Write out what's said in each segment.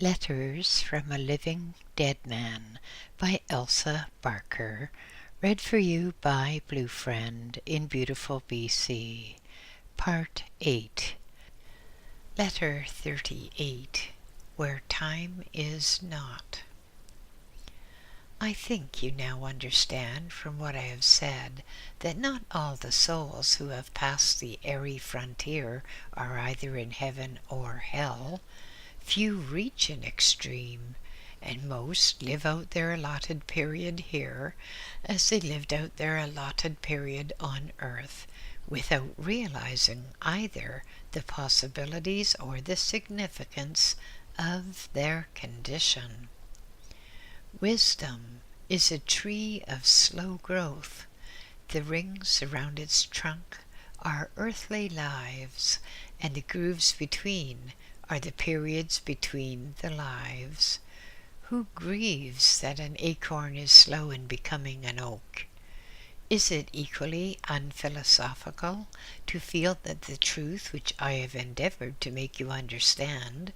Letters from a Living Dead Man by Elsa Barker. Read for you by BlueFriend in beautiful BC. Part 8. Letter 38. Where Time is Not. I think you now understand from what I have said that not all the souls who have passed the airy frontier are either in heaven or hell. Few reach an extreme, and most live out their allotted period here as they lived out their allotted period on earth, without realizing either the possibilities or the significance of their condition. Wisdom is a tree of slow growth. The rings around its trunk are earthly lives, and the grooves between are the periods between the lives. Who grieves that an acorn is slow in becoming an oak? Is it equally unphilosophical to feel that the truth which I have endeavored to make you understand,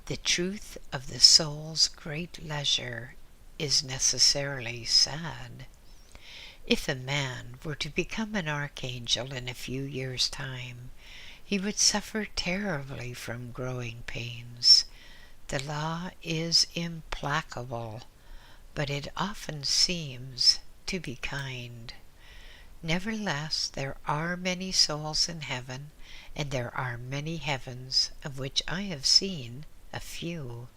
the truth of the soul's great leisure, is necessarily sad? If a man were to become an archangel in a few years' time, he would suffer terribly from growing pains. The law is implacable, but it often seems to be kind. Nevertheless, there are many souls in heaven, and there are many heavens, of which I have seen a few.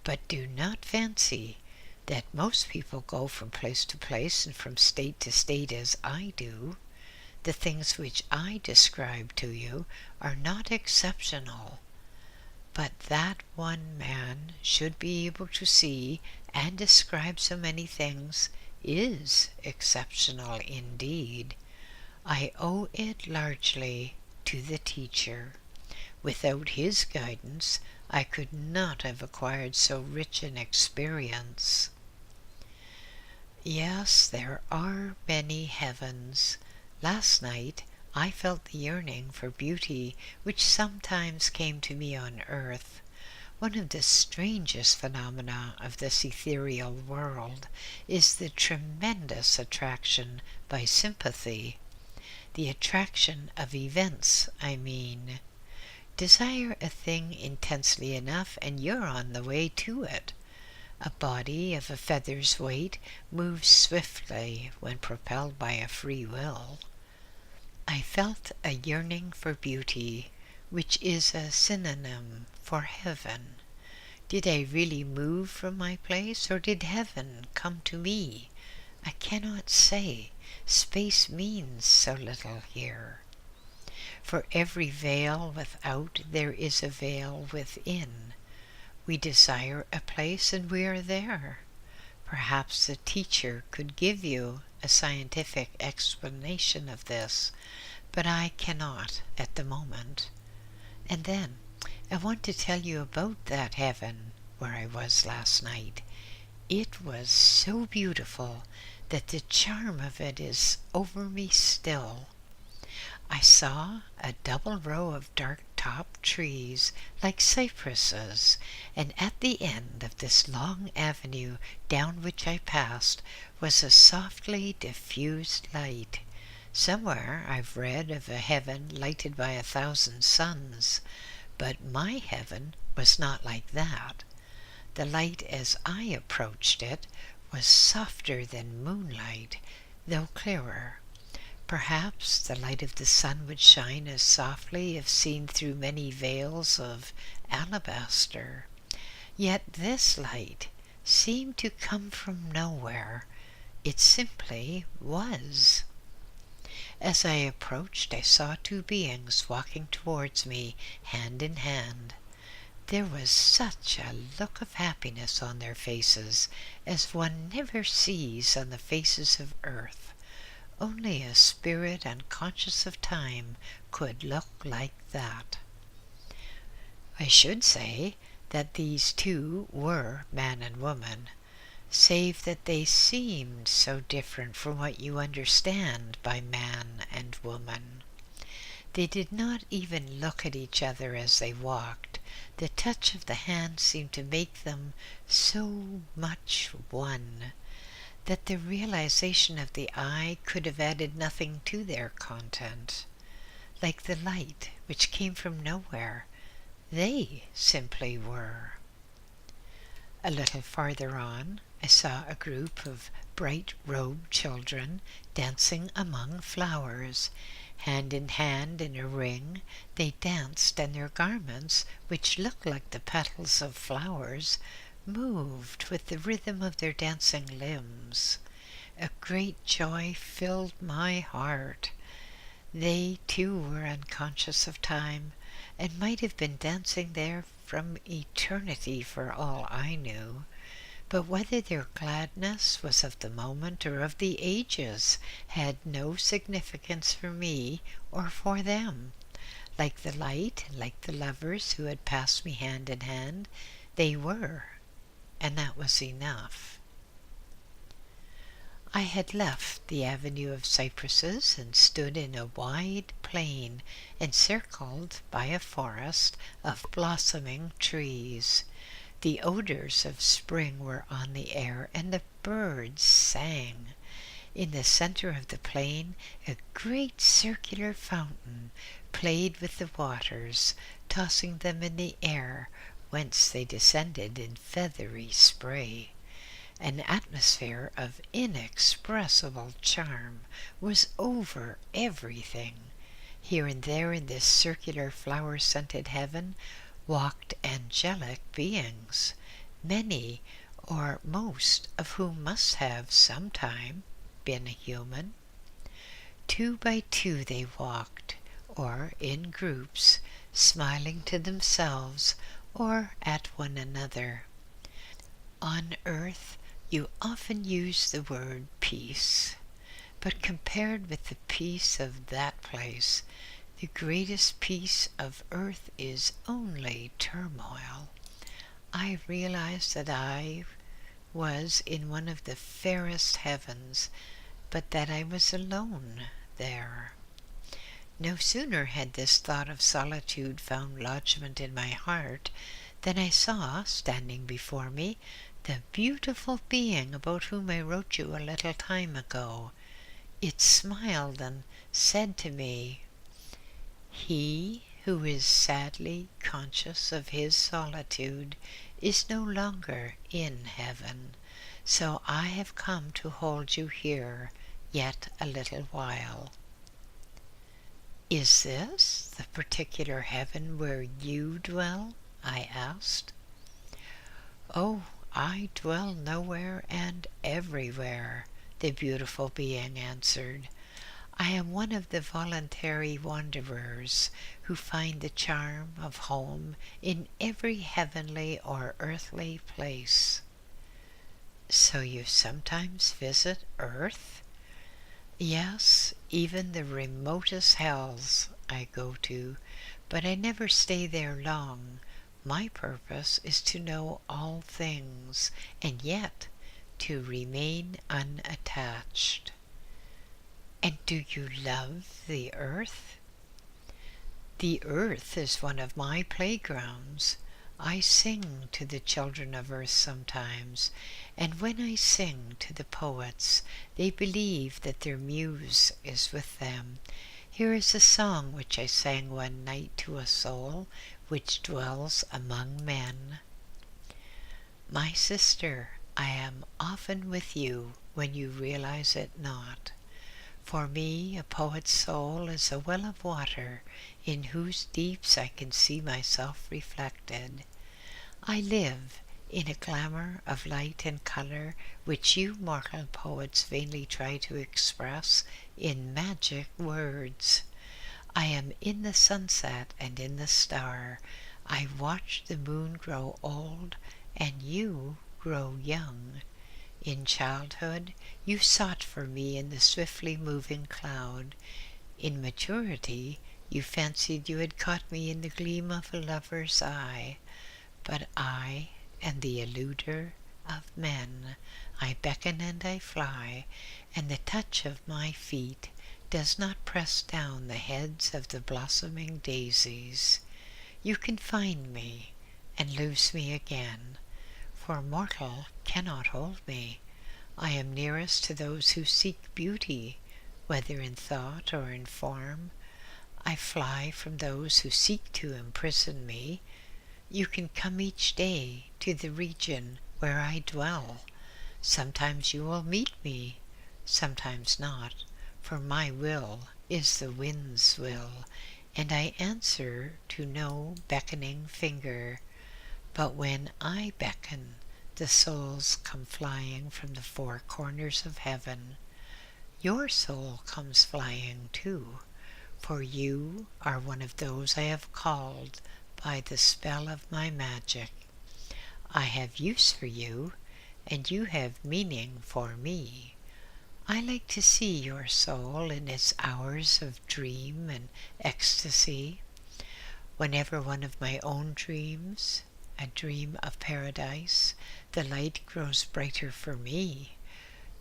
But do not fancy that most people go from place to place and from state to state as I do. The things which I describe to you are not exceptional, but that one man should be able to see and describe so many things is exceptional indeed. I owe it largely to the teacher. Without his guidance, I could not have acquired so rich an experience. Yes, there are many heavens. Last night I felt the yearning for beauty which sometimes came to me on earth. One of the strangest phenomena of this ethereal world is the tremendous attraction by sympathy. The attraction of events, I mean. Desire a thing intensely enough and you're on the way to it. A body of a feather's weight moves swiftly when propelled by a free will. I felt a yearning for beauty, which is a synonym for heaven. Did I really move from my place, or did heaven come to me? I cannot say. Space means so little here. For every veil without, there is a veil within. We desire a place, and we are there. Perhaps the teacher could give you a scientific explanation of this, but I cannot at the moment. And then, I want to tell you about that heaven where I was last night. It was so beautiful that the charm of it is over me still. I saw a double row of dark-topped trees like cypresses, and at the end of this long avenue down which I passed was a softly diffused light. Somewhere I've read of a heaven lighted by 1,000 suns, but my heaven was not like that. The light as I approached it was softer than moonlight, though clearer. Perhaps the light of the sun would shine as softly if seen through many veils of alabaster. Yet this light seemed to come from nowhere. It simply was. As I approached, I saw two beings walking towards me, hand in hand. There was such a look of happiness on their faces as one never sees on the faces of earth. Only a spirit unconscious of time could look like that. I should say that these two were man and woman, save that they seemed so different from what you understand by man and woman. They did not even look at each other as they walked. The touch of the hand seemed to make them so much one that the realization of the eye could have added nothing to their content. Like the light which came from nowhere, they simply were. A little farther on, I saw a group of bright-robed children dancing among flowers. Hand in hand in a ring, they danced, and their garments, which looked like the petals of flowers, moved with the rhythm of their dancing limbs. A great joy filled my heart. They, too, were unconscious of time, and might have been dancing there from eternity for all I knew. But whether their gladness was of the moment or of the ages had no significance for me or for them. Like the light and like the lovers who had passed me hand in hand, they were, and that was enough. I had left the avenue of cypresses and stood in a wide plain encircled by a forest of blossoming trees. The odors of spring were on the air, and the birds sang. In the center of the plain, a great circular fountain played with the waters, tossing them in the air, whence they descended in feathery spray. An atmosphere of inexpressible charm was over everything. Here and there in this circular flower-scented heaven walked angelic beings, many or most of whom must have sometime been human. 2 by 2 they walked, or in groups, smiling to themselves or at one another. On earth you often use the word peace, but compared with the peace of that place, the greatest peace of earth is only turmoil. I realized that I was in one of the fairest heavens, but that I was alone there. No sooner had this thought of solitude found lodgment in my heart than I saw, standing before me, the beautiful being about whom I wrote you a little time ago. It smiled and said to me, "He who is sadly conscious of his solitude is no longer in heaven, so I have come to hold you here yet a little while." "Is this the particular heaven where you dwell?" I asked. "Oh, I dwell nowhere and everywhere," the beautiful being answered. "I am one of the voluntary wanderers who find the charm of home in every heavenly or earthly place." "So you sometimes visit earth?" "Yes, even the remotest hells I go to, but I never stay there long. My purpose is to know all things, and yet to remain unattached." "And do you love the earth?" "The earth is one of my playgrounds. I sing to the children of earth sometimes, and when I sing to the poets, they believe that their muse is with them. Here is a song which I sang one night to a soul which dwells among men. My sister, I am often with you when you realize it not. For me, a poet's soul is a well of water in whose deeps I can see myself reflected. I live in a glamour of light and color which you mortal poets vainly try to express in magic words. I am in the sunset and in the star. I watch the moon grow old and you grow young. In childhood, you sought for me in the swiftly moving cloud. In maturity, you fancied you had caught me in the gleam of a lover's eye. But I am the eluder of men. I beckon and I fly, and the touch of my feet does not press down the heads of the blossoming daisies. You can find me and lose me again, for mortal cannot hold me. I am nearest to those who seek beauty, whether in thought or in form. I fly from those who seek to imprison me. You can come each day to the region where I dwell. Sometimes you will meet me, sometimes not, for my will is the wind's will, and I answer to no beckoning finger. But when I beckon, the souls come flying from the four corners of heaven. Your soul comes flying too, for you are one of those I have called by the spell of my magic. I have use for you, and you have meaning for me. I like to see your soul in its hours of dream and ecstasy. Whenever one of my own dreams, a dream of paradise, the light grows brighter for me,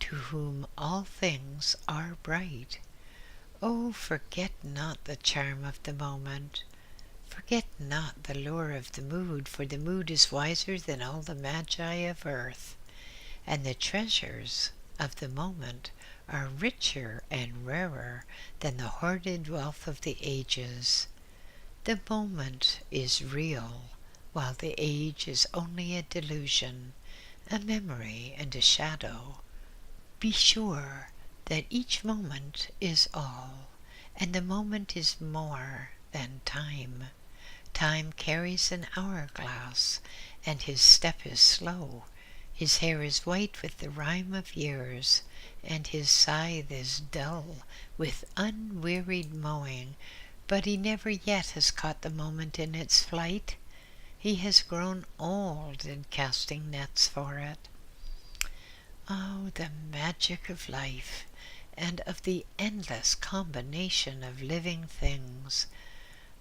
to whom all things are bright. Oh, forget not the charm of the moment. Forget not the lure of the mood, for the mood is wiser than all the magi of earth, and the treasures of the moment are richer and rarer than the hoarded wealth of the ages. The moment is real, while the age is only a delusion, a memory and a shadow. Be sure that each moment is all, and the moment is more than time. Time carries an hourglass, and his step is slow. His hair is white with the rime of years, and his scythe is dull with unwearied mowing, but he never yet has caught the moment in its flight. He has grown old in casting nets for it. Oh, the magic of life, and of the endless combination of living things.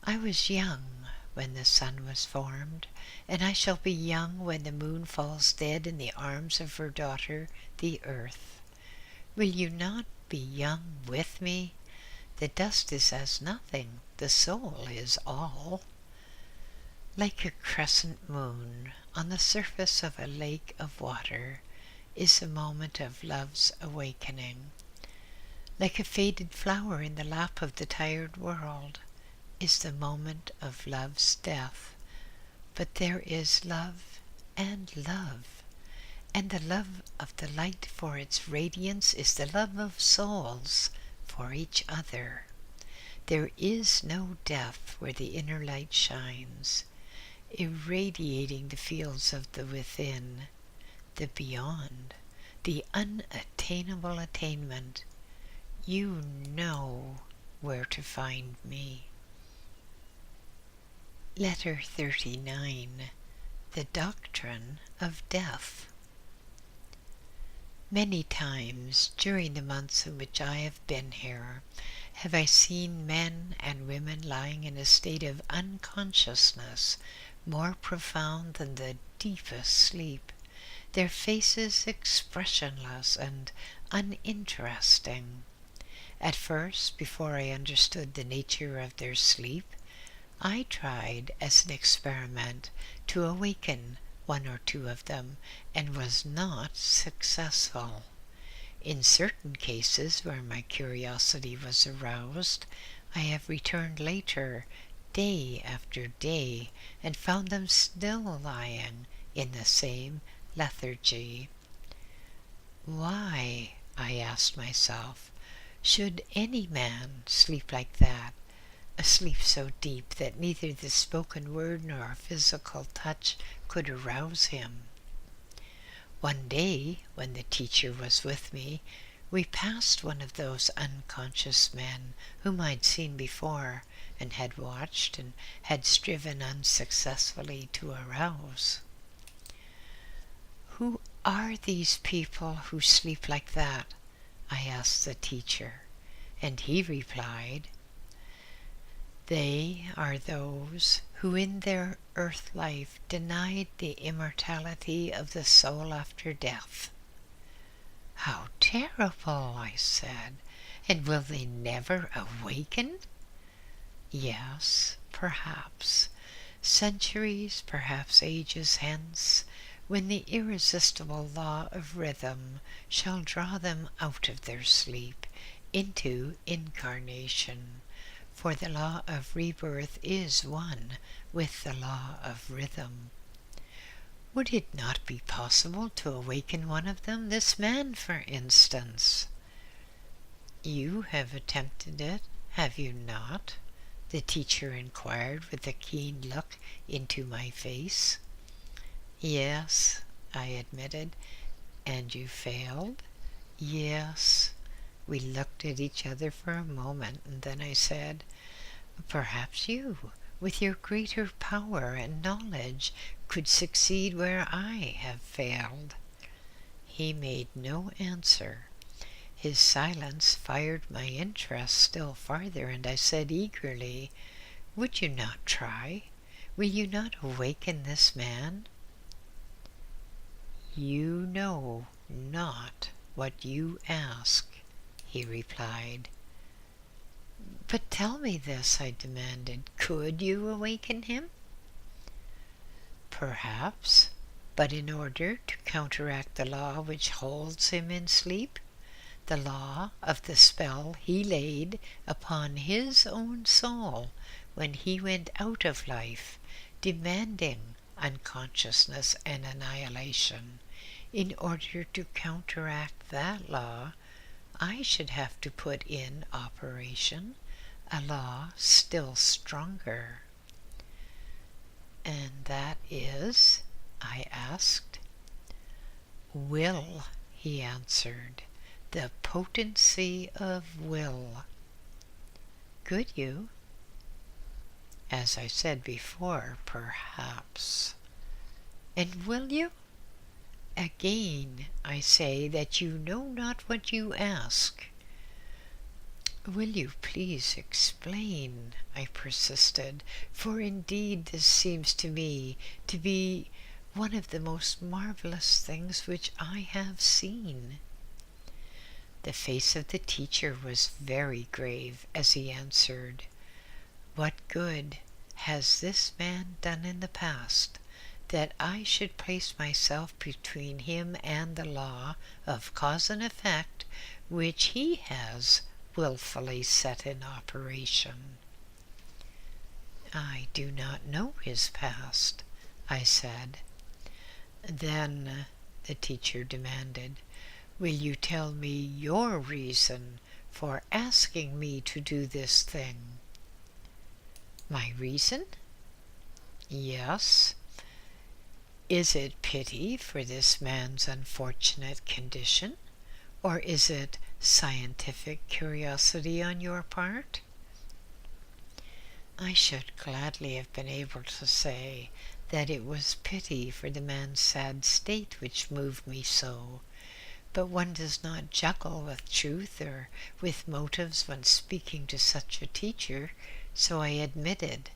I was young when the sun was formed, and I shall be young when the moon falls dead in the arms of her daughter, the earth. Will you not be young with me? The dust is as nothing, the soul is all. Like a crescent moon on the surface of a lake of water is the moment of love's awakening. Like a faded flower in the lap of the tired world is the moment of love's death. But there is love, and the love of the light for its radiance is the love of souls for each other. There is no death where the inner light shines, irradiating the fields of the within, the beyond, the unattainable attainment. You know where to find me. Letter 39. The Doctrine of Death. Many times during the months in which I have been here have I seen men and women lying in a state of unconsciousness more profound than the deepest sleep, their faces expressionless and uninteresting. At first, before I understood the nature of their sleep, I tried as an experiment to awaken one or two of them, and was not successful. In certain cases where my curiosity was aroused, I have returned later, day after day, and found them still lying in the same lethargy. Why, I asked myself, should any man sleep like that? A sleep so deep that neither the spoken word nor a physical touch could arouse him. One day, when the teacher was with me, we passed one of those unconscious men whom I'd seen before and had watched and had striven unsuccessfully to arouse. Who are these people who sleep like that? I asked the teacher, and he replied, they are those who in their earth life denied the immortality of the soul after death. How terrible, I said, And will they never awaken? Yes, perhaps. Centuries, perhaps ages hence, when the irresistible law of rhythm shall draw them out of their sleep into incarnation. For the law of rebirth is one with the law of rhythm. Would it not be possible to awaken one of them, this man, for instance? You have attempted it, have you not? The teacher inquired with a keen look into my face. Yes, I admitted. And you failed? Yes. We looked at each other for a moment, and then I said, perhaps you, with your greater power and knowledge, could succeed where I have failed. He made no answer. His silence fired my interest still farther, and I said eagerly, would you not try? Will you not awaken this man? You know not what you ask, he replied. But tell me this, I demanded. Could you awaken him? Perhaps, but in order to counteract the law which holds him in sleep, the law of the spell he laid upon his own soul when he went out of life, demanding unconsciousness and annihilation, in order to counteract that law, I should have to put in operation a law still stronger. And that is? I asked. Will, he answered. The potency of will. Could you? As I said before, perhaps. And will you? Again, I say that you know not what you ask. Will you please explain? I persisted, for indeed this seems to me to be one of the most marvelous things which I have seen. The face of the teacher was very grave as he answered, what good has this man done in the past, that I should place myself between him and the law of cause and effect which he has willfully set in operation? I do not know his past, I said. Then, the teacher demanded, will you tell me your reason for asking me to do this thing? My reason? Yes. Is it pity for this man's unfortunate condition, or is it scientific curiosity on your part? I should gladly have been able to say that it was pity for the man's sad state which moved me so, but one does not juggle with truth or with motives when speaking to such a teacher, so I admitted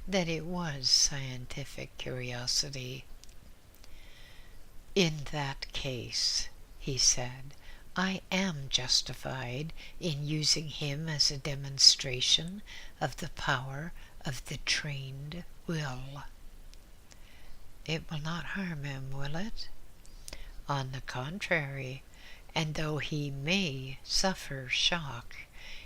that it was scientific curiosity. In that case, he said, I am justified in using him as a demonstration of the power of the trained will. It will not harm him, will it? On the contrary, and though he may suffer shock,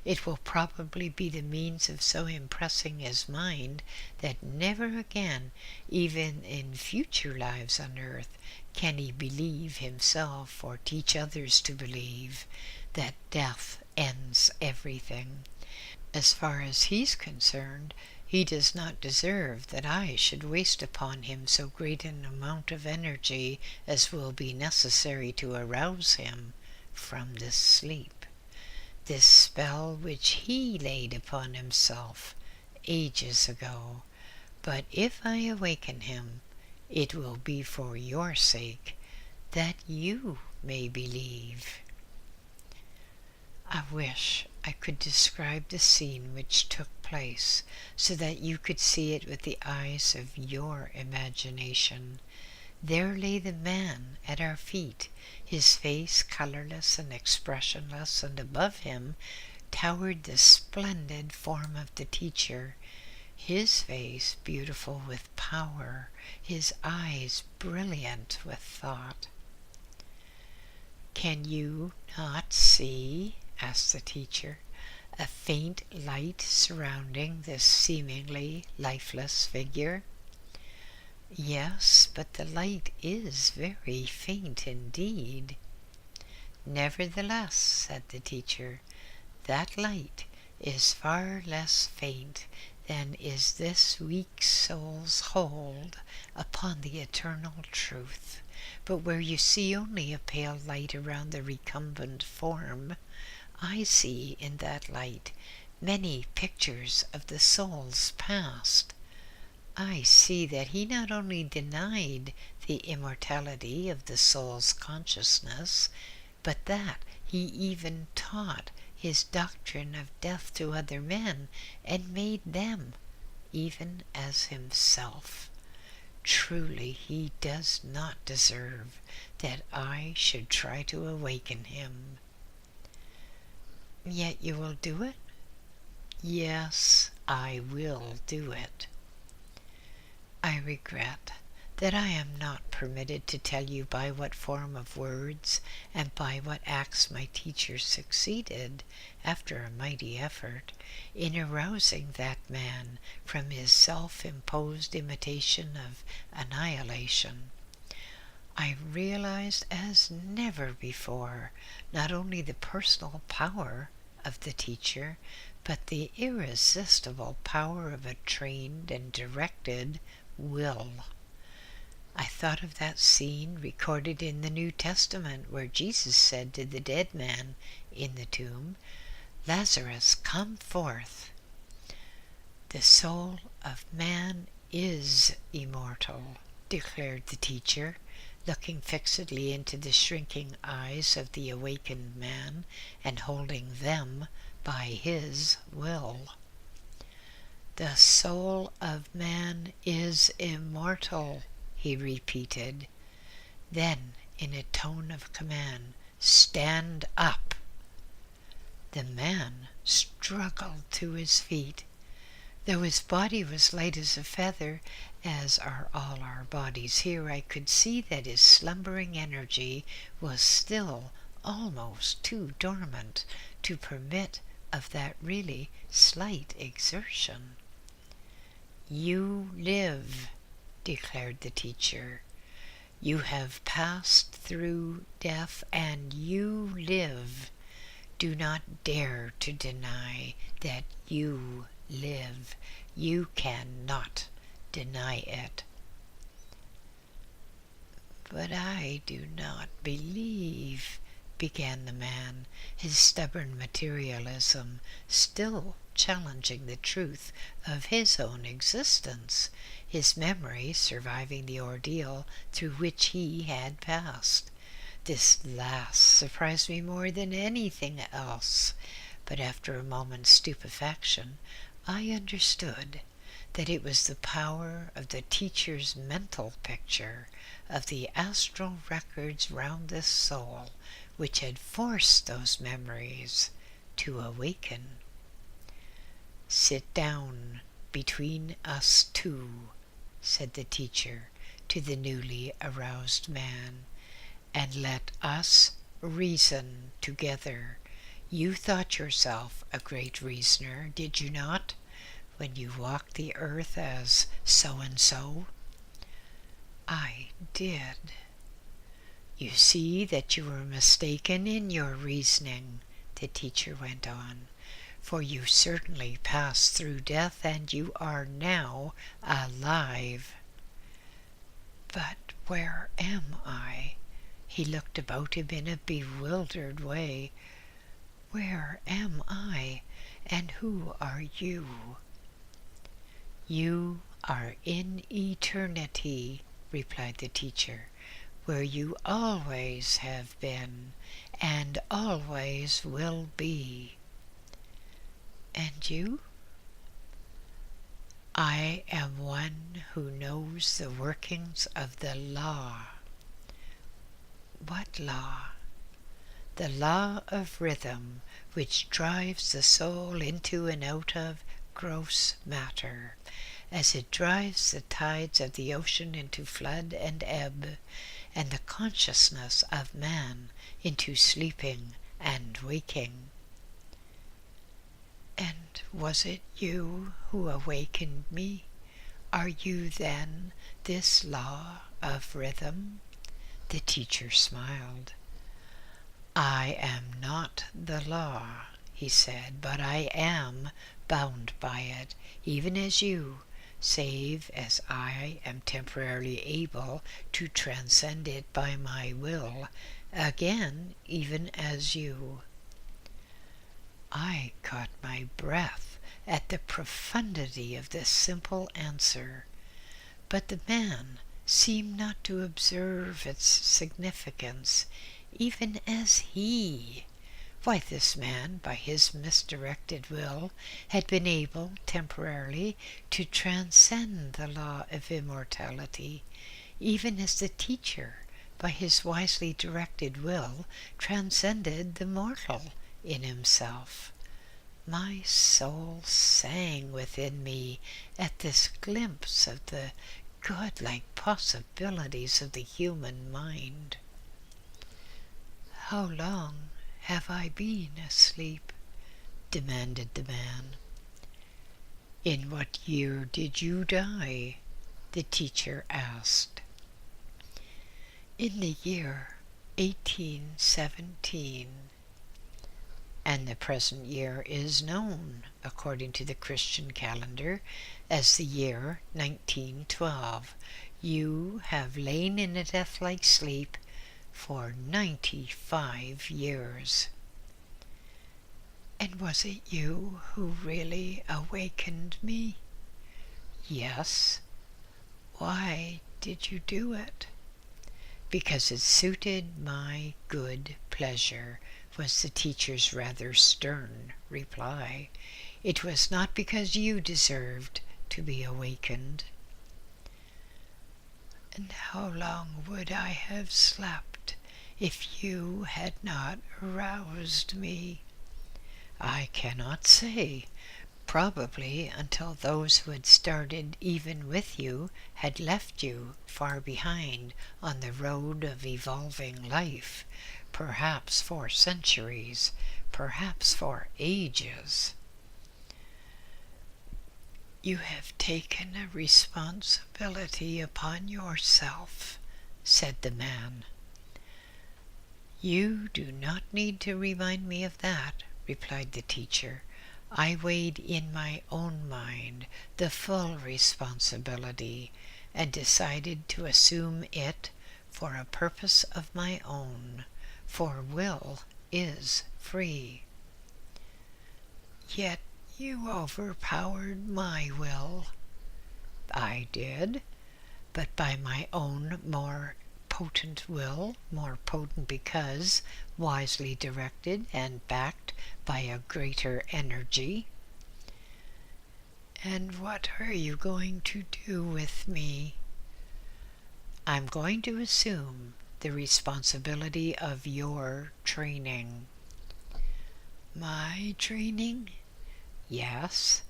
it will probably be the means of so impressing his mind that never again, even in future lives on earth, can he believe himself or teach others to believe that death ends everything. As far as he's concerned, he does not deserve that I should waste upon him so great an amount of energy as will be necessary to arouse him from this sleep, this spell which he laid upon himself ages ago. But if I awaken him, it will be for your sake, that you may believe. I wish I could describe the scene which took place, so that you could see it with the eyes of your imagination. There lay the man at our feet, his face colorless and expressionless, and above him, towered the splendid form of the teacher, his face beautiful with power, his eyes brilliant with thought. "Can you not see," asked the teacher, "a faint light surrounding this seemingly lifeless figure?" "Yes, but the light is very faint indeed." "Nevertheless," said the teacher, "that light is far less faint than is this weak soul's hold upon the eternal truth. But where you see only a pale light around the recumbent form, I see in that light many pictures of the soul's past. I see that he not only denied the immortality of the soul's consciousness, but that he even taught his doctrine of death to other men, and made them even as himself. Truly he does not deserve that I should try to awaken him." "Yet you will do it?" "Yes, I will do it." "I regret that I am not permitted to tell you by what form of words and by what acts my teacher succeeded, after a mighty effort, in arousing that man from his self-imposed imitation of annihilation. I realized as never before not only the personal power of the teacher, but the irresistible power of a trained and directed will. I thought of that scene recorded in the New Testament where Jesus said to the dead man in the tomb, 'Lazarus, come forth.' The soul of man is immortal," declared the teacher, looking fixedly into the shrinking eyes of the awakened man and holding them by his will. "The soul of man is immortal," he repeated. Then, in a tone of command, "Stand up." The man struggled to his feet. Though his body was light as a feather, as are all our bodies here, I could see that his slumbering energy was still almost too dormant to permit of that really slight exertion. "You live," declared the teacher. "You have passed through death, and you live. Do not dare to deny that you live. You cannot deny it." "But I do not believe," began the man, his stubborn materialism still challenging the truth of his own existence, his memory surviving the ordeal through which he had passed. This last surprised me more than anything else, but after a moment's stupefaction I understood that it was the power of the teacher's mental picture of the astral records round this soul which had forced those memories to awaken. "Sit down between us two," said the teacher to the newly aroused man, "and let us reason together. You thought yourself a great reasoner, did you not, when you walked the earth as so-and-so?" "I did." "You see that you were mistaken in your reasoning," the teacher went on, "for you certainly passed through death, and you are now alive." "But where am I?" He looked about him in a bewildered way. "Where am I, and who are you?" "You are in eternity," replied the teacher, "where you always have been and always will be." "And you?" "I am one who knows the workings of the law." "What law?" the law of rhythm which drives the soul into and out of gross matter, as it drives the tides of the ocean into flood and ebb, and the consciousness of man into sleeping and waking. And was it you who awakened me? Are you then this law of rhythm? The teacher smiled. I am not the law, he said, but I am bound by it, even as you, save as I am temporarily able to transcend it by my will, again, even as you. I caught my breath at the profundity of this simple answer, but the man seemed not to observe its significance, even as he. Why, this man, by his misdirected will, had been able temporarily to transcend the law of immortality, even as the teacher, by his wisely directed will, transcended the mortal in himself. My soul sang within me at this glimpse of the godlike possibilities of the human mind. How long have I been asleep? Demanded the man. In what year did you die? The teacher asked. In the year 1817. And the present year is known, according to the Christian calendar, as the year 1912. You have lain in a death-like sleep for 95 years. And was it you who really awakened me? Yes. Why did you do it? Because it suited my good pleasure, was the teacher's rather stern reply. It was not because you deserved to be awakened. And how long would I have slept if you had not aroused me? I cannot say. Probably until those who had started even with you had left you far behind on the road of evolving life, perhaps for centuries, perhaps for ages. You have taken a responsibility upon yourself, said the man. You do not need to remind me of that, replied the teacher. I weighed in my own mind the full responsibility and decided to assume it for a purpose of my own, for will is free. Yet you overpowered my will. I did, but by my own more potent will, more potent because wisely directed and backed by a greater energy. And what are you going to do with me? I'm going to assume the responsibility of your training. My training? Yes.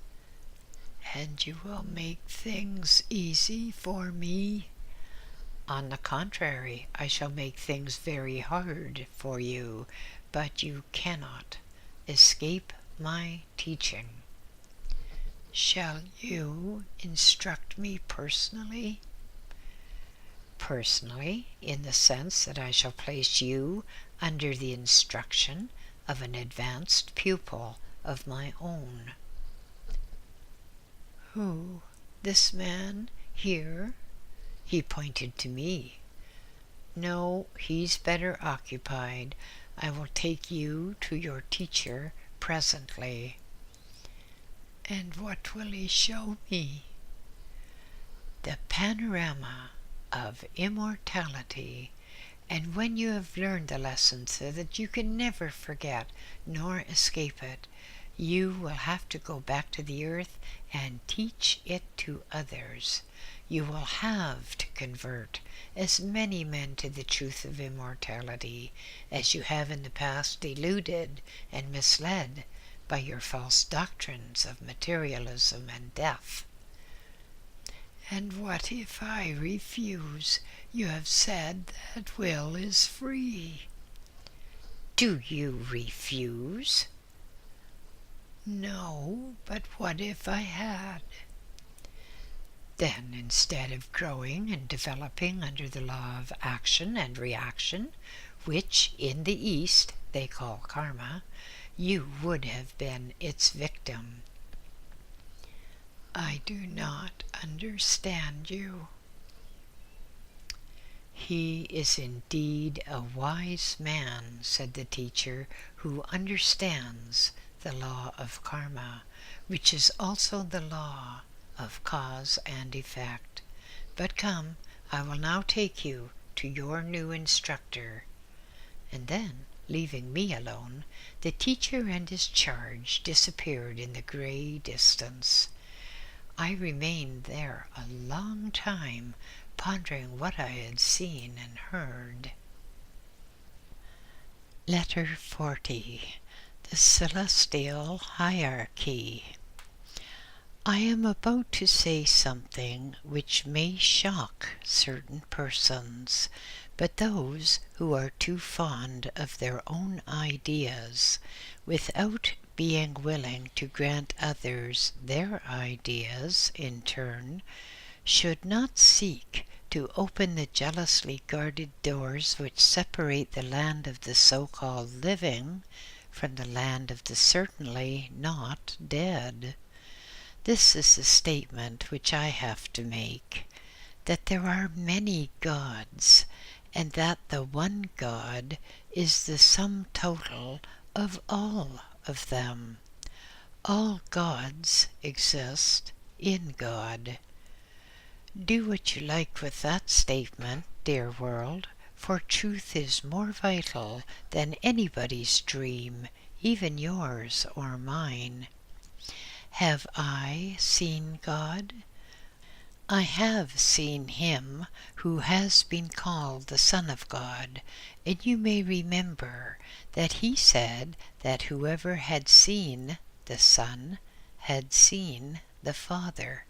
And you will make things easy for me? On the contrary, I shall make things very hard for you, but you cannot escape my teaching. Shall you instruct me personally? Personally, in the sense that I shall place you under the instruction of an advanced pupil of my own. Who? This man here? He pointed to me. No, he's better occupied. I will take you to your teacher presently. And what will he show me? The panorama of immortality, and when you have learned the lesson so that you can never forget nor escape it, You will have to go back to the earth and teach it to others. You will have to convert as many men to the truth of immortality as you have in the past deluded and misled by your false doctrines of materialism and death. And what if I refuse? You have said that will is free. Do you refuse? No, but what if I had? Then, instead of growing and developing under the law of action and reaction, which in the East they call karma, you would have been its victim. I do not understand you. He is indeed a wise man, said the teacher, who understands the law of karma, which is also the law of cause and effect. But come, I will now take you to your new instructor. And then, leaving me alone, the teacher and his charge disappeared in the gray distance. I remained there a long time, pondering what I had seen and heard. Letter 40. The Celestial Hierarchy. I am about to say something which may shock certain persons, but those who are too fond of their own ideas, without being willing to grant others their ideas in turn, should not seek to open the jealously guarded doors which separate the land of the so-called living from the land of the certainly not dead. This is the statement which I have to make, that there are many gods, and that the one God is the sum total of all of them. All gods exist in God. Do what you like with that statement, dear world, for truth is more vital than anybody's dream, even yours or mine. Have I seen God? I have seen him who has been called the Son of God, and you may remember that he said that whoever had seen the Son had seen the Father.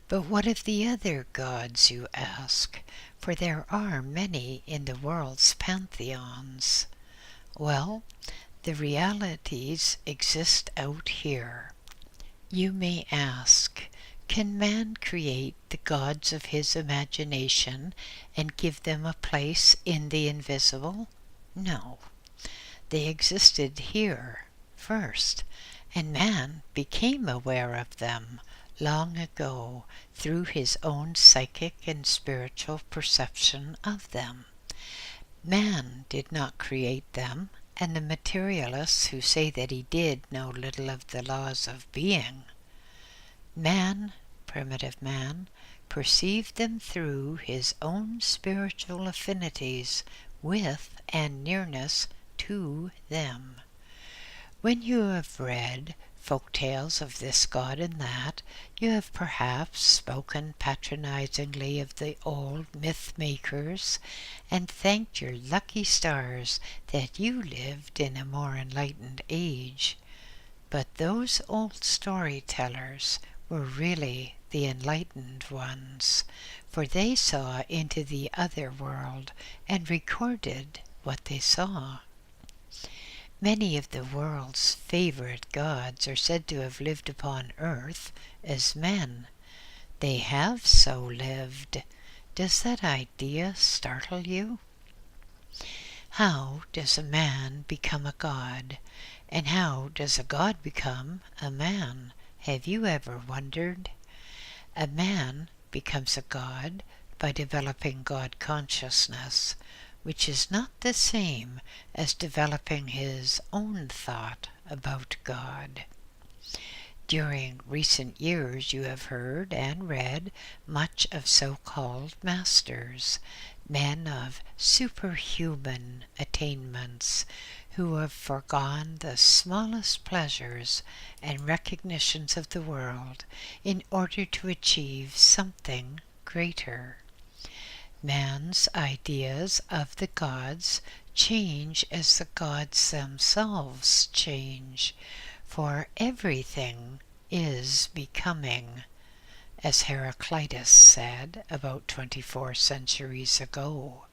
But what of the other gods, you ask? For there are many in the world's pantheons. Well, the realities exist out here. You may ask, can man create the gods of his imagination and give them a place in the invisible? No. They existed here first, and man became aware of them long ago through his own psychic and spiritual perception of them. Man did not create them, and the materialists who say that he did know little of the laws of being. Man, primitive man, perceived them through his own spiritual affinities with and nearness to them. When you have read folk tales of this god and that, you have perhaps spoken patronizingly of the old myth-makers and thanked your lucky stars that you lived in a more enlightened age. But those old storytellers were really the enlightened ones, for they saw into the other world and recorded what they saw. Many of the world's favorite gods are said to have lived upon earth as men. They have so lived. Does that idea startle you? How does a man become a god? And how does a god become a man? Have you ever wondered? A man becomes a god by developing God consciousness, which is not the same as developing his own thought about God. During recent years you have heard and read much of so-called masters, men of superhuman attainments, who have foregone the smallest pleasures and recognitions of the world in order to achieve something greater. Man's ideas of the gods change as the gods themselves change, for everything is becoming, as Heraclitus said about 24 centuries ago.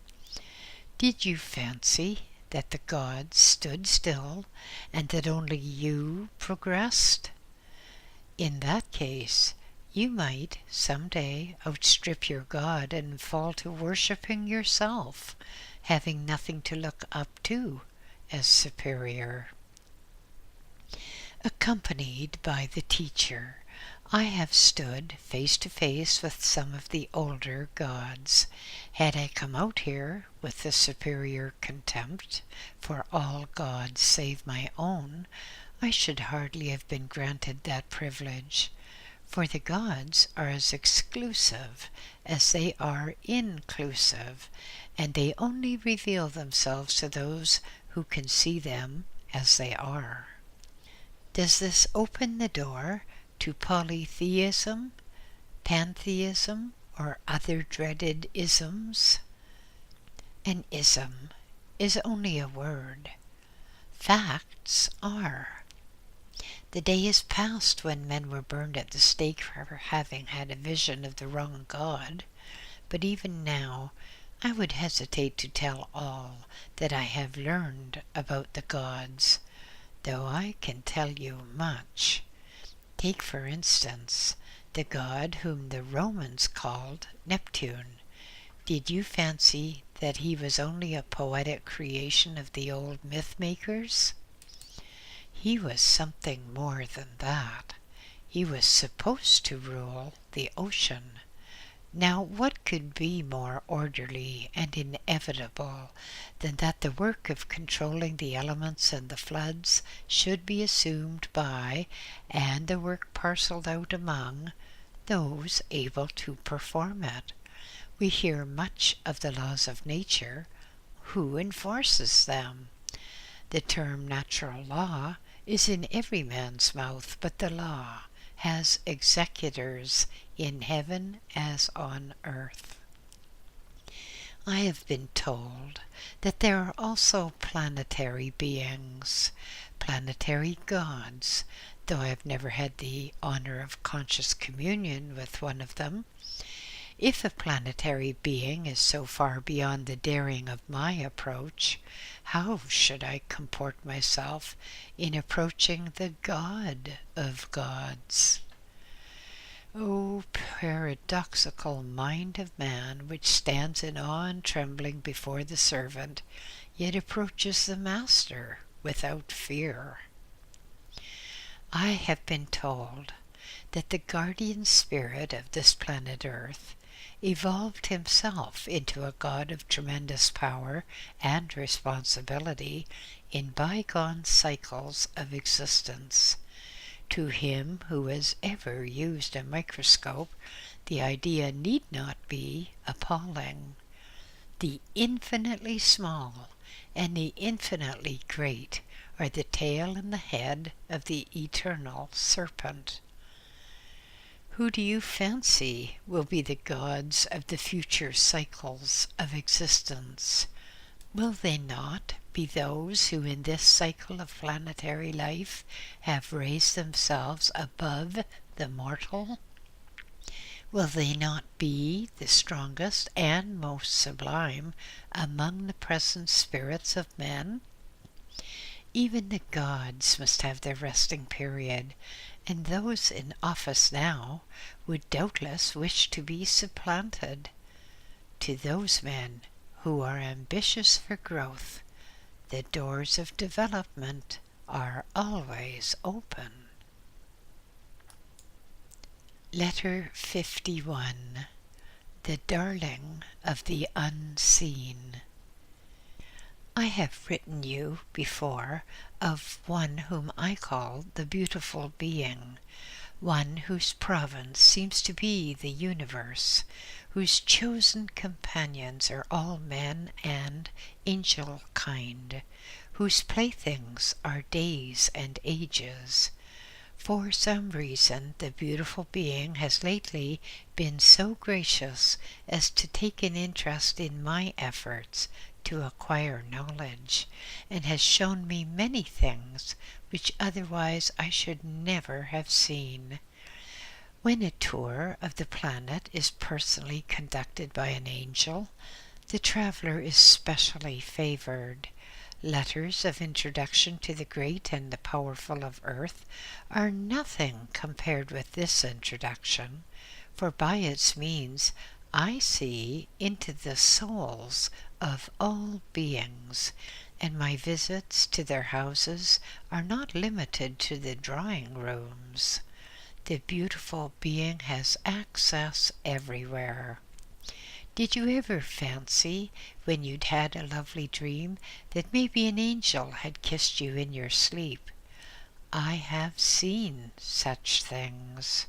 Did you fancy that the gods stood still and that only you progressed? In that case, you might someday outstrip your God and fall to worshipping yourself, having nothing to look up to as superior. Accompanied by the teacher, I have stood face to face with some of the older gods. Had I come out here with the superior contempt for all gods save my own, I should hardly have been granted that privilege, for the gods are as exclusive as they are inclusive, and they only reveal themselves to those who can see them as they are. Does this open the door to polytheism, pantheism, or other dreaded isms? An ism is only a word. Facts are. The day is past when men were burned at the stake for having had a vision of the wrong God, but even now I would hesitate to tell all that I have learned about the gods, though I can tell you much. Take, for instance, the god whom the Romans called Neptune. Did you fancy that he was only a poetic creation of the old myth-makers? He was something more than that. He was supposed to rule the ocean. Now, what could be more orderly and inevitable than that the work of controlling the elements and the floods should be assumed by, and the work parceled out among, those able to perform it? We hear much of the laws of nature. Who enforces them? The term natural law is in every man's mouth, but the law has executors in heaven as on earth. I have been told that there are also planetary beings, planetary gods, though I have never had the honor of conscious communion with one of them. If a planetary being is so far beyond the daring of my approach, how should I comport myself in approaching the God of gods? O paradoxical mind of man, which stands in awe and trembling before the servant, yet approaches the master without fear. I have been told that the guardian spirit of this planet Earth evolved himself into a god of tremendous power and responsibility in bygone cycles of existence. To him who has ever used a microscope, the idea need not be appalling. The infinitely small and the infinitely great are the tail and the head of the eternal serpent. Who do you fancy will be the gods of the future cycles of existence? Will they not be those who in this cycle of planetary life have raised themselves above the mortal? Will they not be the strongest and most sublime among the present spirits of men? Even the gods must have their resting period, and those in office now would doubtless wish to be supplanted. To those men who are ambitious for growth, the doors of development are always open. Letter 51. The Darling of the Unseen. I have written you before of one whom I call the beautiful being, one whose province seems to be the universe, whose chosen companions are all men and angel kind, whose playthings are days and ages. For some reason, the beautiful being has lately been so gracious as to take an interest in my efforts to acquire knowledge, and has shown me many things which otherwise I should never have seen. When a tour of the planet is personally conducted by an angel, the traveler is specially favored. Letters of introduction to the great and the powerful of earth are nothing compared with this introduction, for by its means I see into the souls of all beings, and my visits to their houses are not limited to the drawing rooms. The beautiful being has access everywhere. Did you ever fancy, when you'd had a lovely dream, that maybe an angel had kissed you in your sleep? I have seen such things.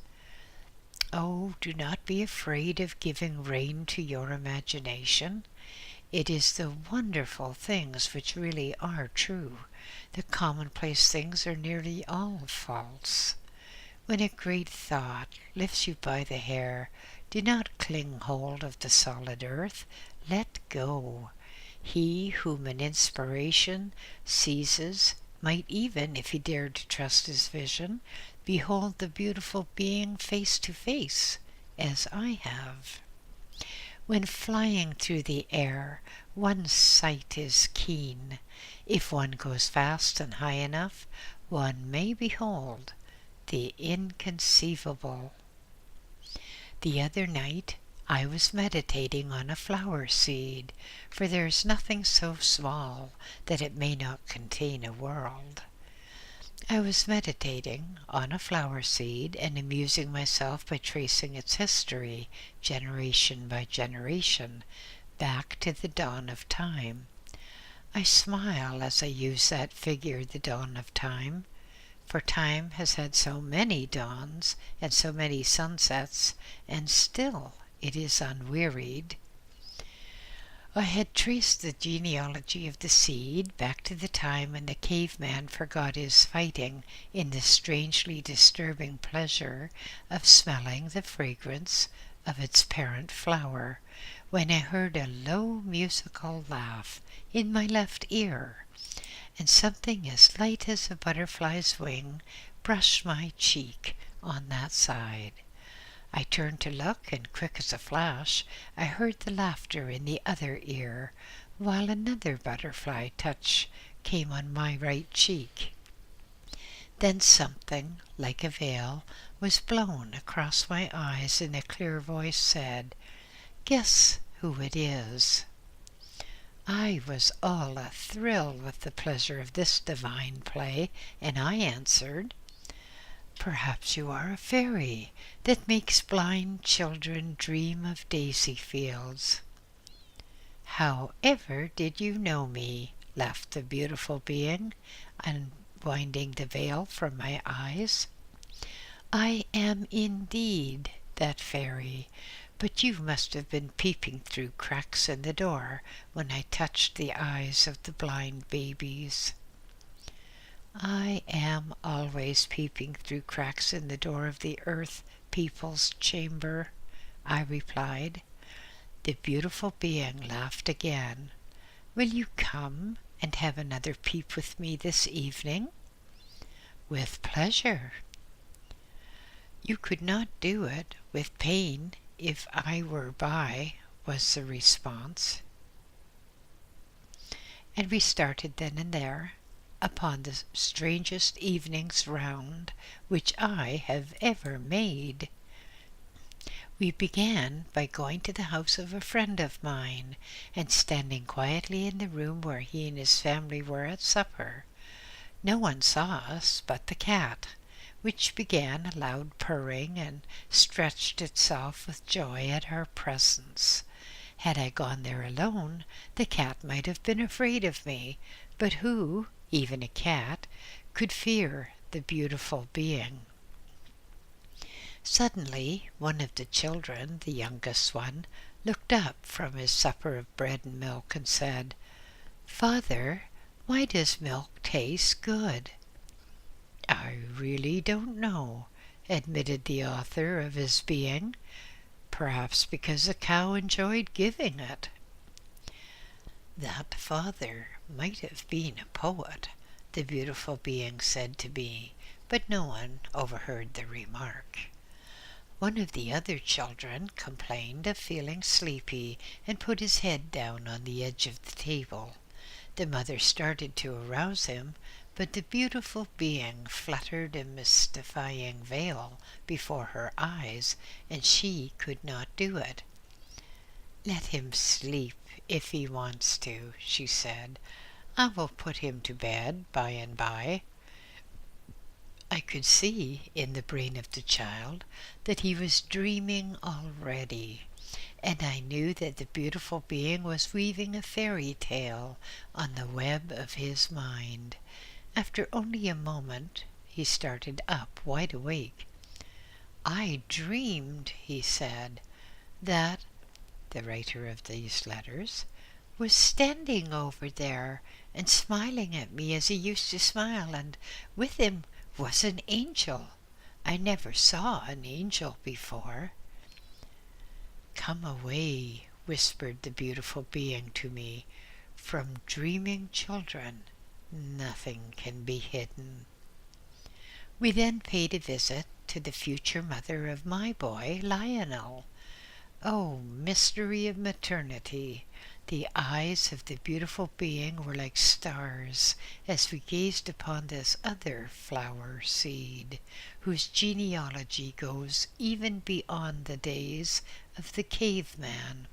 Oh, do not be afraid of giving rein to your imagination. It is the wonderful things which really are true. The commonplace things are nearly all false. When a great thought lifts you by the hair, do not cling hold of the solid earth. Let go. He whom an inspiration seizes might even, if he dared to trust his vision, behold the beautiful being face to face, as I have. When flying through the air, one's sight is keen. If one goes fast and high enough, one may behold the inconceivable. The other night I was meditating on a flower seed, for there is nothing so small that it may not contain a world. I was meditating on a flower seed and amusing myself by tracing its history, generation by generation, back to the dawn of time. I smile as I use that figure, the dawn of time, for time has had so many dawns and so many sunsets, and still it is unwearied. I had traced the genealogy of the seed back to the time when the caveman forgot his fighting in the strangely disturbing pleasure of smelling the fragrance of its parent flower, when I heard a low musical laugh in my left ear, and something as light as a butterfly's wing brushed my cheek on that side. I turned to look, and quick as a flash, I heard the laughter in the other ear, while another butterfly touch came on my right cheek. Then something like a veil was blown across my eyes, and a clear voice said, "Guess who it is." I was all a-thrill with the pleasure of this divine play, and I answered, "Perhaps you are a fairy that makes blind children dream of daisy fields." "How ever did you know me?" laughed the beautiful being, unwinding the veil from my eyes. "I am indeed that fairy, but you must have been peeping through cracks in the door when I touched the eyes of the blind babies." "I am always peeping through cracks in the door of the earth people's chamber," I replied. The beautiful being laughed again. "Will you come and have another peep with me this evening?" "With pleasure." "You could not do it with pain if I were by," was the response. And we started then and there upon the strangest evening's round which I have ever made. We began by going to the house of a friend of mine, and standing quietly in the room where he and his family were at supper. No one saw us but the cat, which began a loud purring and stretched itself with joy at our presence. Had I gone there alone, the cat might have been afraid of me, but who, even a cat, could fear the beautiful being? Suddenly, one of the children, the youngest one, looked up from his supper of bread and milk and said, "Father, Why does milk taste good?" "I really don't know," admitted the author of his being. "Perhaps because the cow enjoyed giving it." "That father might have been a poet," the beautiful being said to me, but no one overheard the remark. One of the other children complained of feeling sleepy and put his head down on the edge of the table. The mother started to arouse him, but the beautiful being fluttered a mystifying veil before her eyes, and she could not do it. "Let him sleep if he wants to," she said. "I will put him to bed by and by." I could see in the brain of the child that he was dreaming already, and I knew that the beautiful being was weaving a fairy tale on the web of his mind. After only a moment he started up, wide awake. "I dreamed," he said, "that the writer of these letters was standing over there and smiling at me as he used to smile, and with him was an angel. I never saw an angel before." "Come away," whispered the beautiful being to me. "From dreaming children nothing can be hidden." We then paid a visit to the future mother of my boy, Lionel. Oh, mystery of maternity! The eyes of the beautiful being were like stars as we gazed upon this other flower seed, whose genealogy goes even beyond the days of the caveman.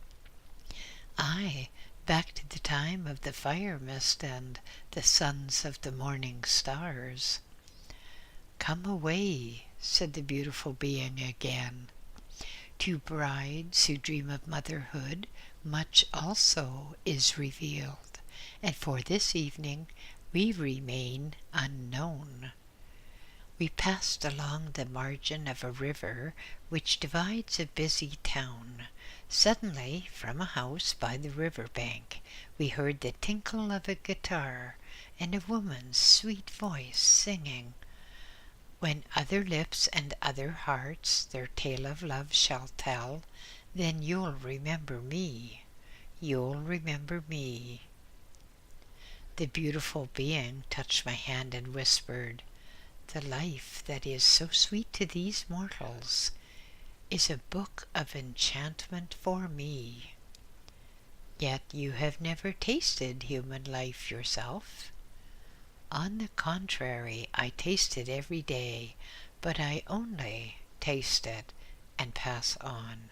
Aye, back to the time of the fire mist and the sons of the morning stars. "Come away," said the beautiful being again. "To brides who dream of motherhood, much also is revealed, and for this evening we remain unknown." We passed along the margin of a river which divides a busy town. Suddenly, from a house by the river bank, we heard the tinkle of a guitar and a woman's sweet voice singing, "When other lips and other hearts their tale of love shall tell, then you'll remember me, you'll remember me." The beautiful being touched my hand and whispered, "The life that is so sweet to these mortals is a book of enchantment for me." "Yet you have never tasted human life yourself." "On the contrary, I taste it every day, but I only taste it and pass on.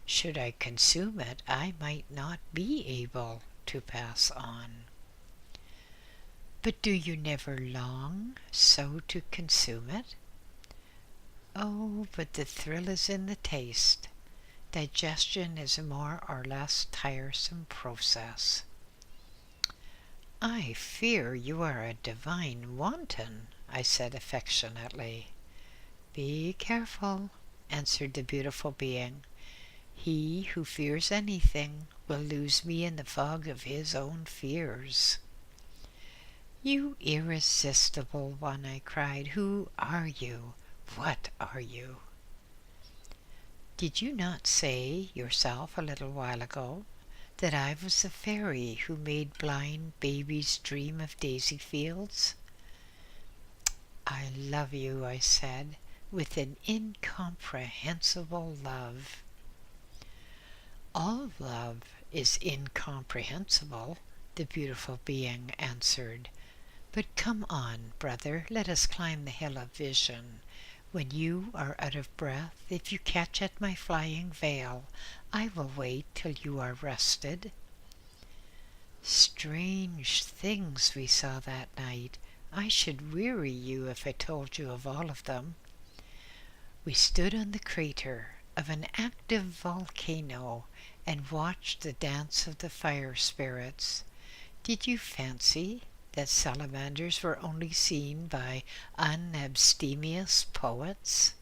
Should I consume it, I might not be able to pass on." "But do you never long so to consume it?" "Oh, but the thrill is in the taste. Digestion is a more or less tiresome process." "I fear you are a divine wanton," I said affectionately. "Be careful," answered the beautiful being. "He who fears anything will lose me in the fog of his own fears." "You irresistible one," I cried. "Who are you? What are you?" "Did you not say yourself a little while ago that I was the fairy who made blind babies dream of daisy fields?" "I love you," I said, "with an incomprehensible love." "All love is incomprehensible," the beautiful being answered. "But come on, brother, let us climb the hill of vision. When you are out of breath, if you catch at my flying veil, I will wait till you are rested." Strange things we saw that night. I should weary you if I told you of all of them. We stood on the crater of an active volcano and watched the dance of the fire spirits. Did you fancy that salamanders were only seen by unabstemious poets?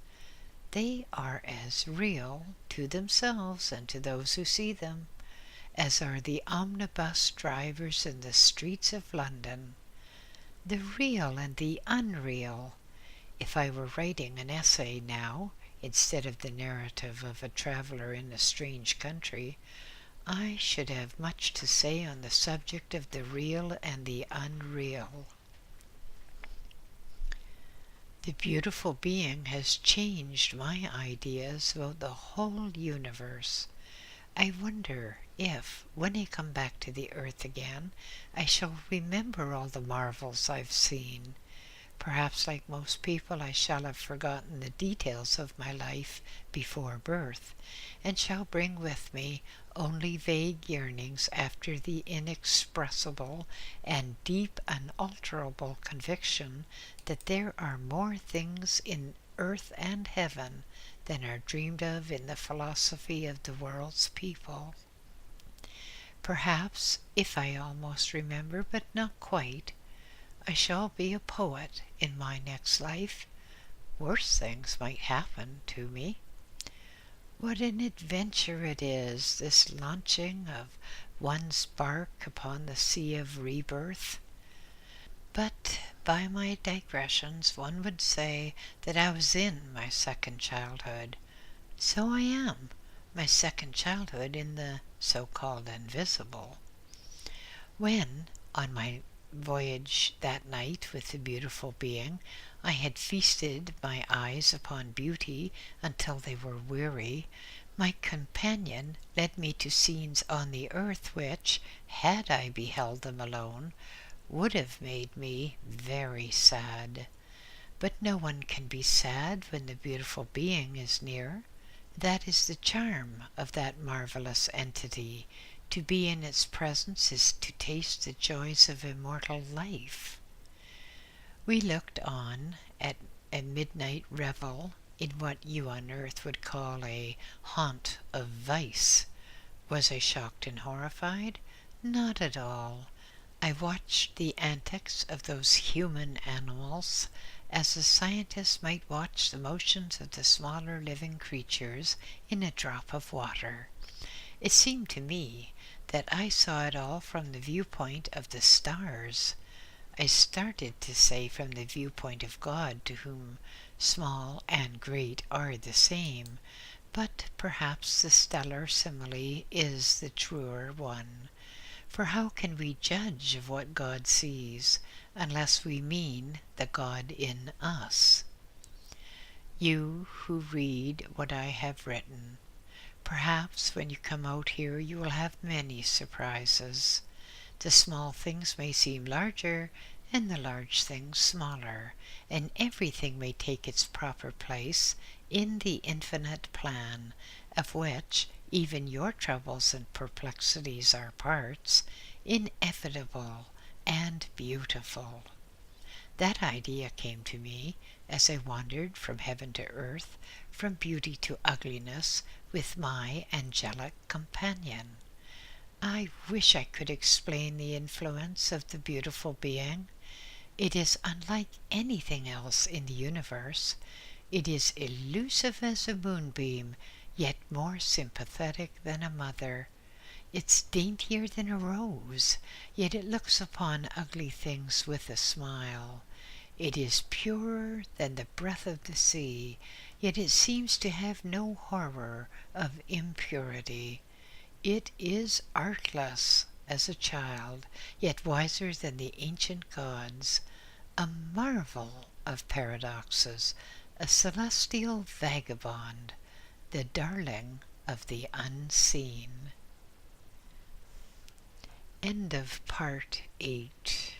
They are as real to themselves and to those who see them as are the omnibus drivers in the streets of London. The real and the unreal. If I were writing an essay now, instead of the narrative of a traveller in a strange country, I should have much to say on the subject of the real and the unreal. The beautiful being has changed my ideas about the whole universe. I wonder if, when I come back to the earth again, I shall remember all the marvels I've seen. Perhaps, like most people, I shall have forgotten the details of my life before birth, and shall bring with me only vague yearnings after the inexpressible and deep unalterable conviction that there are more things in earth and heaven than are dreamed of in the philosophy of the world's people. Perhaps, if I almost remember, but not quite, I shall be a poet in my next life. Worse things might happen to me. What an adventure it is, this launching of one's bark upon the sea of rebirth. But by my digressions one would say that I was in my second childhood. So I am, my second childhood in the so-called invisible. When, on my voyage that night with the beautiful being, I had feasted my eyes upon beauty until they were weary, my companion led me to scenes on the earth which, had I beheld them alone, would have made me very sad. But no one can be sad when the beautiful being is near. That is the charm of that marvelous entity. To be in its presence is to taste the joys of immortal life. We looked on at a midnight revel in what you on earth would call a haunt of vice. Was I shocked and horrified? Not at all. I watched the antics of those human animals as a scientist might watch the motions of the smaller living creatures in a drop of water. It seemed to me that I saw it all from the viewpoint of the stars. I started to say from the viewpoint of God, to whom small and great are the same, but perhaps the stellar simile is the truer one. For how can we judge of what God sees unless we mean the God in us? You who read what I have written, perhaps when you come out here you will have many surprises. The small things may seem larger, and the large things smaller, and everything may take its proper place in the infinite plan, of which even your troubles and perplexities are parts, inevitable and beautiful. That idea came to me as I wandered from heaven to earth, from beauty to ugliness, with my angelic companion. I wish I could explain the influence of the beautiful being. It is unlike anything else in the universe. It is elusive as a moonbeam, yet more sympathetic than a mother. It's daintier than a rose, yet it looks upon ugly things with a smile. It is purer than the breath of the sea, yet it seems to have no horror of impurity. It is artless as a child, yet wiser than the ancient gods, a marvel of paradoxes, a celestial vagabond, the darling of the unseen. End of Part 8.